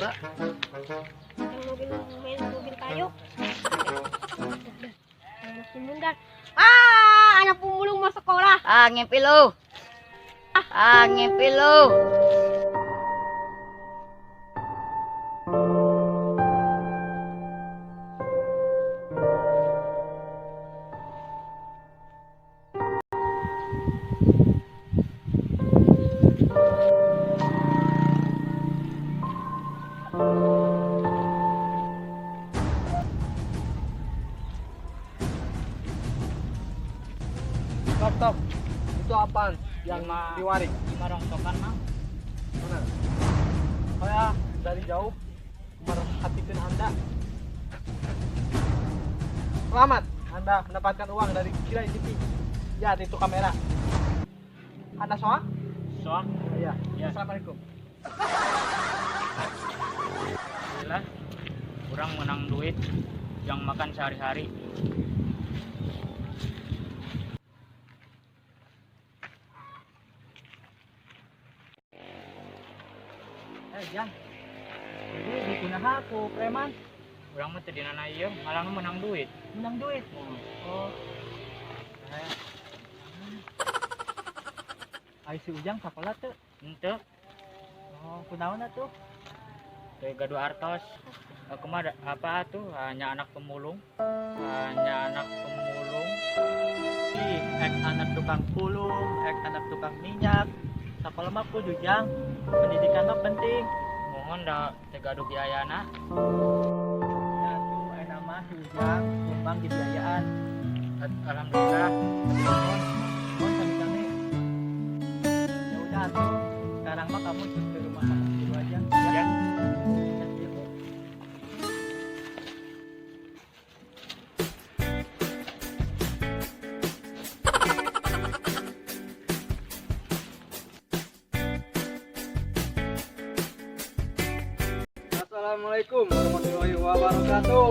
juga. Main mobil kayu. Anak pemulung. Anak pemulung mau sekolah. Ngimpi lu. Ngimpi lu. Stop. Itu apaan? Yang diwarik? 5 rongsokan, Mang. Mana? Saya dari jauh merhatikan Anda. Selamat, Anda mendapatkan uang dari Kirai TV. Lihat itu kamera. Anda soal? Soal, Iya. Ya. Assalamualaikum. alhamdulillah kurang menang duit yang makan sehari-hari. Jang. Jadi digunakan aku preman Kurang mah teu dina ieu, malah nu menang duit. menang duit. Oh. Ai si Ujang sakola teu? Henteu, Oh, kunaon atuh? teu gaduh artos. Aku mah apa tuh hanya anak pemulung. Hanya anak pemulung. Ih, ek anak tukang pulung, ek anak tukang minyak. Sakola mah kudu Jang. Pendidikan mah penting. Mohon da teu gaduh biayana. Ya tuh, enak mah si Ujang nyumbang di biayaan. Alhamdulillah. Mohon kami. Ya udah tuh. Sekarang mah kamu ikut ke rumah kakak dulu aja. Ya. Ya, iya. Assalamualaikum warahmatullahi wabarakatuh.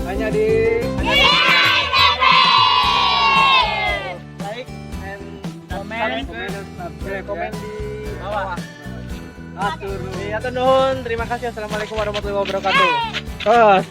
Hanya di like and komen di bawah. Atur. Ya nuhun. Terima kasih. Assalamualaikum warahmatullahi wabarakatuh. Terus.